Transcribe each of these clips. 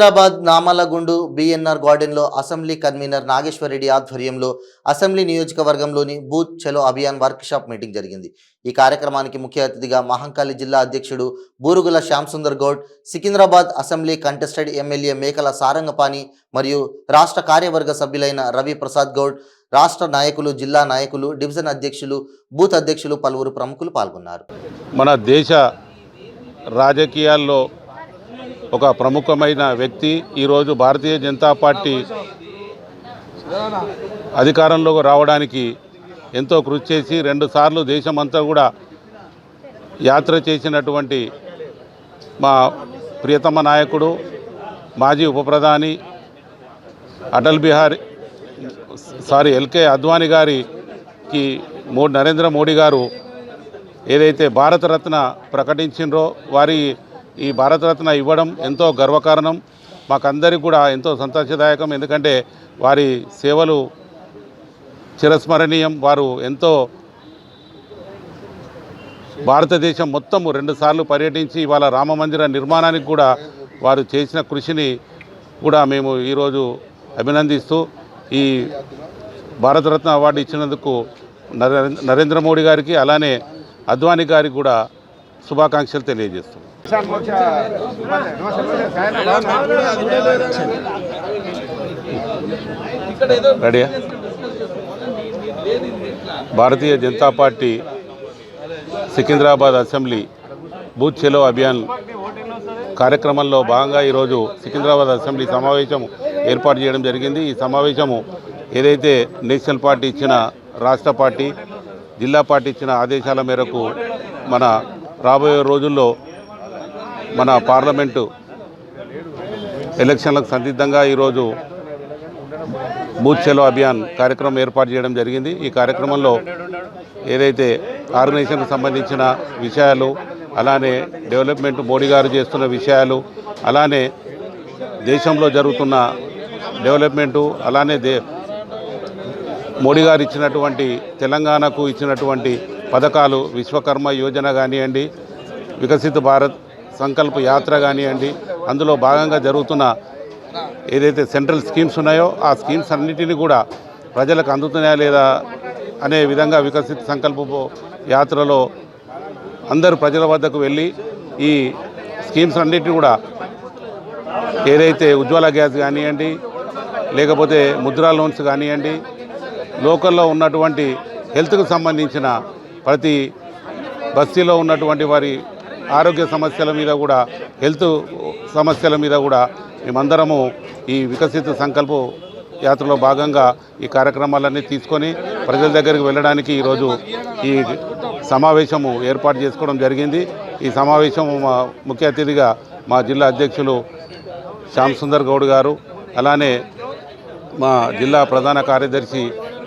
Secunderabad నామలగుండు BNR గార్డెన్లో assembly convener Nageswara Reddy ఆధ్వర్యంలో assembly నియోజకవర్గంలోని booth Chalo Abhiyan workshop meeting జరిగింది. ఈ కార్యక్రమానికి ముఖ్య అతిథిగా మహంకాళి జిల్లా అధ్యక్షుడు Burugula Shyamsundar Goud, Secunderabad assembly contested MLA మేకల సారంగపాణి మరియు రాష్ట్ర కార్యవర్గ సభ్యులైన రవి ప్రసాద్ గౌడ్, రాష్ట్ర నాయకులు, జిల్లా నాయకులు, డివిజన్ అధ్యక్షులు, బూత్ అధ్యక్షులు, పలువురు ప్రముఖులు పాల్గొన్నారు. మన దేశ రాజకీయాల్లో ఒక ప్రముఖమైన వ్యక్తి ఈరోజు భారతీయ జనతా పార్టీ అధికారంలోకి రావడానికి ఎంతో కృషి చేసి 2 సార్లు దేశమంతా కూడా యాత్ర చేసినటువంటి మా ప్రియతమ నాయకుడు, మాజీ ఉప ప్రధాని ఎల్కే అద్వానీ గారికి నరేంద్ర మోడీ గారు ఏదైతే భారతరత్న ప్రకటించిండ్రో వారి ఈ భారతరత్న ఇవ్వడం ఎంతో గర్వకారణం. మాకందరికి కూడా ఎంతో సంతోషదాయకం. ఎందుకంటే వారి సేవలు చిరస్మరణీయం. వారు ఎంతో భారతదేశం మొత్తం 2 సార్లు పర్యటించి ఇవాళ రామమందిర నిర్మాణానికి కూడా వారు చేసిన కృషిని కూడా మేము ఈరోజు అభినందిస్తూ ఈ భారతరత్న అవార్డు ఇచ్చినందుకు నరేంద్ర మోడీ గారికి అలానే అద్వానీ గారికి కూడా శుభాకాంక్షలు తెలియజేస్తున్నాం. రెడీయా? భారతీయ జనతా పార్టీ సికింద్రాబాద్ అసెంబ్లీ బూత్ చలో అభియాన్ కార్యక్రమంలో భాగంగా ఈరోజు సికింద్రాబాద్ అసెంబ్లీ సమావేశం ఏర్పాటు చేయడం జరిగింది. ఈ సమావేశము ఏదైతే నేషనల్ పార్టీ ఇచ్చిన, రాష్ట్ర పార్టీ, జిల్లా పార్టీ ఇచ్చిన ఆదేశాల మేరకు మన రాబోయే రోజుల్లో మన పార్లమెంటు ఎలక్షన్లకు సంసిద్ధంగా ఈరోజు బూత్ చలో అభియాన్ కార్యక్రమం ఏర్పాటు చేయడం జరిగింది. ఈ కార్యక్రమంలో ఏదైతే ఆర్గనైజేషన్కు సంబంధించిన విషయాలు, అలానే డెవలప్మెంట్ మోడీ గారు చేస్తున్న విషయాలు, అలానే దేశంలో జరుగుతున్న డెవలప్మెంటు, అలానే మోడీ గారు ఇచ్చినటువంటి తెలంగాణకు ఇచ్చినటువంటి పథకాలు, విశ్వకర్మ యోజన కానివ్వండి, వికసిత భారత్ సంకల్ప యాత్ర కానివ్వండి, అందులో భాగంగా జరుగుతున్న ఏదైతే సెంట్రల్ స్కీమ్స్ ఉన్నాయో ఆ స్కీమ్స్ అన్నిటినీ కూడా ప్రజలకు అందుతున్నాయా లేదా అనే విధంగా వికసిత సంకల్ప యాత్రలో అందరు ప్రజల వద్దకు వెళ్ళి ఈ స్కీమ్స్ అన్నిటిని కూడా ఏదైతే ఉజ్వల గ్యాస్ కానివ్వండి, లేకపోతే ముద్రా లోన్స్ కానివ్వండి, లోకల్లో ఉన్నటువంటి హెల్త్కు సంబంధించిన ప్రతి బస్తీలో ఉన్నటువంటి వారి ఆరోగ్య సమస్యల మీద కూడా, హెల్త్ సమస్యల మీద కూడా మేమందరము ఈ వికసిత సంకల్ప యాత్రలో భాగంగా ఈ కార్యక్రమాలన్నీ తీసుకొని ప్రజల దగ్గరికి వెళ్ళడానికి ఈరోజు ఈ సమావేశము ఏర్పాటు చేసుకోవడం జరిగింది. ఈ సమావేశము మా ముఖ్య అతిథిగా మా జిల్లా అధ్యక్షులు శ్యాంసుందర్ గౌడ్ గారు, అలానే మా జిల్లా ప్రధాన కార్యదర్శి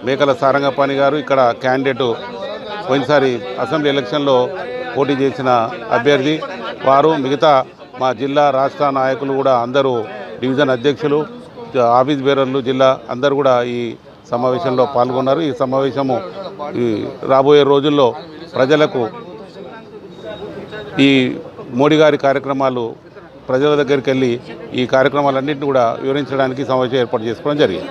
మేకల సారంగపాణి గారు, ఇక్కడ క్యాండిడేటు పోయినసారి అసెంబ్లీ ఎలక్షన్లో పోటీ చేసిన అభ్యర్థి వారు, మిగతా మా జిల్లా రాష్ట్ర నాయకులు కూడా అందరూ, డివిజన్ అధ్యక్షులు, ఆఫీస్ బేరర్లు, జిల్లా అందరూ కూడా ఈ సమావేశంలో పాల్గొన్నారు. ఈ సమావేశము ఈ రాబోయే రోజుల్లో ప్రజలకు ఈ మోడీ గారి కార్యక్రమాలు ప్రజల దగ్గరికి వెళ్ళి ఈ కార్యక్రమాలన్నింటినీ కూడా వివరించడానికి సమావేశం ఏర్పాటు చేసుకోవడం జరిగింది.